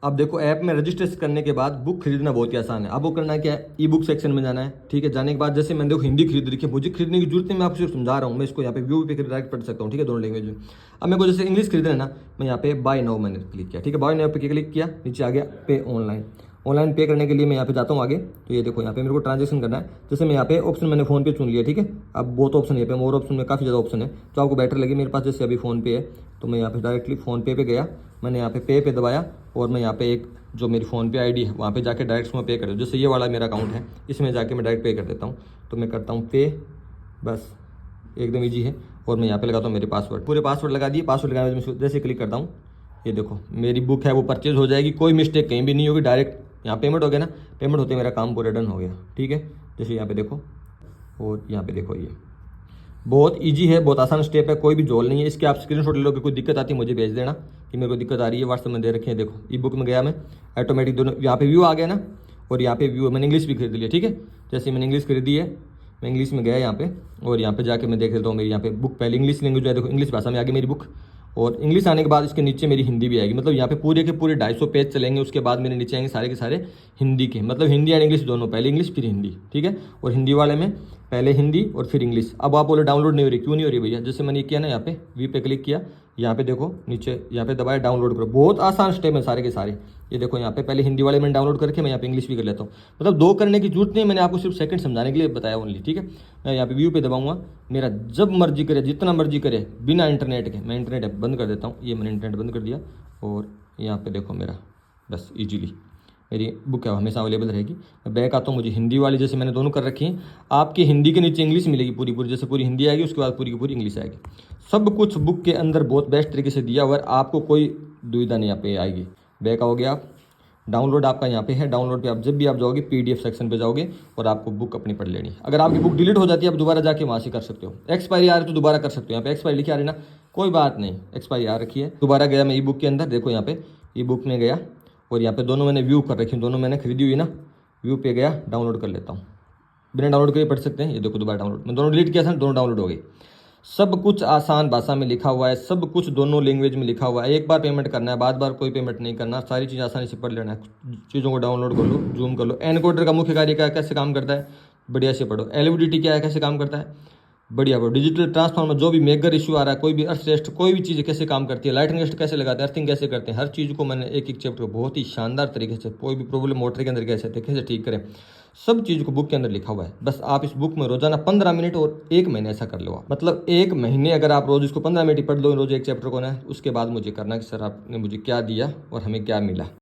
अब देखो ऐप में रजिस्ट्रेशन करने के बाद बुक खरीदना बहुत ही आसान है। अब वो करना क्या है, ई बुक सेक्शन में जाना है। ठीक है, जाने के बाद जैसे मैंने देखो हिंदी खरीद रखी है, मुझे खरीदने की जरूरत नहीं, मैं आपको सिर्फ समझा रहा हूँ। मैं इसको यहाँ पे व्यू पे डायरेक्ट पढ़ सकता हूँ। ठीक है, दोनों लैंग्वेज में। अब मेरे को जैसे इंग्लिश खरीदना है ना, मैं यहाँ पे बाय नाउ मैंने क्लिक किया। ठीक है, बाय नाउ पे क्लिक किया, नीचे आ गया पे ऑनलाइन। ऑनलाइन पे करने के लिए मैं यहाँ पे जाता हूँ आगे। तो ये देखो यहाँ पे मेरे को ट्रांजेक्शन करना है। जैसे मैं यहाँ पे ऑप्शन मैंने फोन पे चुन लिया। ठीक है, अब बहुत ऑप्शन यहाँ पे मोर ऑप्शन में काफ़ी ज़्यादा ऑप्शन है, तो आपको बेटर लगे। मेरे पास जैसे अभी फोन पे है, तो मैं यहाँ पे डायरेक्टली फोन पे गया, मैंने यहाँ पे दबाया और मैं यहाँ पे एक जो मेरी फ़ोन पे आईडी है वहाँ पे जाके डायरेक्ट उसमें पे कर दूँ। जैसे ये वाला मेरा अकाउंट है, इसमें जाके मैं डायरेक्ट पे कर देता हूँ। तो मैं करता हूँ पे, बस एकदम ईजी है। और मैं यहाँ पे लगाता हूँ मेरे पासवर्ड, पूरे पासवर्ड लगा दिए। पासवर्ड लगाने के बाद जैसे क्लिक करता हूँ, ये देखो मेरी बुक है वो परचेज हो जाएगी, कोई मिस्टेक कहीं भी नहीं होगी। डायरेक्ट यहाँ पेमेंट हो गया ना, पेमेंट होते मेरा काम पूरा डन हो गया। ठीक है, जैसे यहाँ पे देखो और यहाँ पे देखो, ये बहुत इजी है, बहुत आसान स्टेप है, कोई भी झोल नहीं है। इसके आप स्क्रीनशॉट ले लो, कि कोई दिक्कत आती है मुझे भेज देना कि मेरे को दिक्कत आ रही है। व्हाट्सएप में दे रखे हैं, देखो ई बुक में गया मैं, ऑटोमेटिक दोनों यहाँ पे व्यू आ गया ना, और यहाँ पे व्यू मैंने इंग्लिश भी खरीद लिया। ठीक है, जैसे मैंने इंग्लिश खरीदी है, मैं इंग्लिश में गया यहाँ पे, और यहाँ पे जाके मैं देख लेता हूँ मेरी यहाँ पे बुक पहले इंग्लिश लैंग्वेज है, देखो इंग्लिश भाषा में आ गई मेरी बुक। और इंग्लिश आने के बाद इसके नीचे मेरी हिंदी भी आएगी। मतलब यहाँ पे पूरे के पूरे 250 पेज चलेंगे, उसके बाद मेरे नीचे आएंगे सारे के सारे हिंदी के। मतलब हिंदी एंड इंग्लिश दोनों, पहले इंग्लिश फिर हिंदी। ठीक है, और हिंदी वाले में पहले हिंदी और फिर इंग्लिश। अब आप बोले डाउनलोड नहीं हो रही, क्यों नहीं हो रही भैया? जैसे मैंने किया ना, यहाँ पे वी पे क्लिक किया, यहाँ पे देखो नीचे यहाँ पे दबाया डाउनलोड करो। बहुत आसान स्टेप है सारे के सारे। ये देखो यहाँ पे पहले हिंदी वाले मैंने डाउनलोड करके मैं यहाँ पे इंग्लिश भी कर लेता हूँ। मतलब दो करने की जरूरत नहीं, मैंने आपको सिर्फ सेकंड समझाने के लिए बताया ओनली। ठीक है, मैं यहाँ पे व्यू पे दबाऊंगा, मेरा जब मर्जी करे, जितना मर्जी करे, बिना इंटरनेट के। मैं इंटरनेट बंद कर देता हूँ, ये मैंने इंटरनेट बंद कर दिया, और यहाँ पे देखो मेरा बस ईजिली मेरी बुक है हमेशा अवेलेबल रहेगी। मैं बैक आता हूँ, मुझे हिंदी वाली जैसे मैंने दोनों कर रखी हैं। आपकी हिंदी के नीचे इंग्लिश मिलेगी पूरी पूरी, जैसे पूरी हिंदी आएगी उसके बाद पूरी की पूरी इंग्लिश आएगी। सब कुछ बुक के अंदर बहुत बेस्ट तरीके से दिया हुआ है, आपको कोई दुविधा नहीं यहाँ पे आएगी। बैक आओगे आप, डाउनलोड आपका यहाँ पे है। डाउनलोड पे आप जब भी आप जाओगे पीडीएफ सेक्शन पे जाओगे और आपको बुक अपनी पढ़ लेनी है। अगर आपकी बुक डिलीट हो जाती है, आप दोबारा जाके वहाँ से कर सकते हो। एक्सपायरी आ रही है तो दोबारा कर सकते हो। यहाँ पे एक्सपायरी लिखी आ रही है ना, कोई बात नहीं, एक्सपायरी आ रखी है। दोबारा गया मैं ई बुक के अंदर, देखो यहाँ पे ई बुक में गया, और यहाँ पे दोनों मैंने व्यू कर रखी, दोनों मैंने खरीदी हुई ना। व्यू पे गया, डाउनलोड कर लेता हूँ, बिना डाउनलोड के पढ़ सकते हैं। ये देखो दोबारा डाउनलोड, मैं दोनों डिलीट किया था, दोनों डाउनलोड हो गई। सब कुछ आसान भाषा में लिखा हुआ है, सब कुछ दोनों लैंग्वेज में लिखा हुआ है। एक बार पेमेंट करना है, बार बार कोई पेमेंट नहीं करना, सारी चीज़ आसानी से पढ़ लेना है। चीज़ों को डाउनलोड कर लो, जूम कर लो। एनकोडर का मुख्य कार्य क्या है, कैसे काम करता है, बढ़िया से पढ़ो। एलवीडीटी क्या है, कैसे काम करता है, बढ़िया पढ़ो। डिजिटल ट्रांसफॉर्मर, जो भी मेजर इशू आ रहा है, कोई भी अर्थ कोई भी चीज़ कैसे काम करती है, लाइटिंग रेस्ट कैसे लगाते हैं, अर्थिंग कैसे करते हैं, हर चीज़ को मैंने एक एक चैप्टर को बहुत ही शानदार तरीके से, कोई भी प्रॉब्लम मोटर के अंदर कैसे ठीक करें, सब चीज़ को बुक के अंदर लिखा हुआ है। बस आप इस बुक में रोजाना 15 मिनट और 1 महीने ऐसा कर लो आप। मतलब 1 महीने अगर आप रोज इसको 15 मिनट ही पढ़ लो, रोज एक चैप्टर को ना, उसके बाद मुझे करना कि सर आपने मुझे क्या दिया और हमें क्या मिला।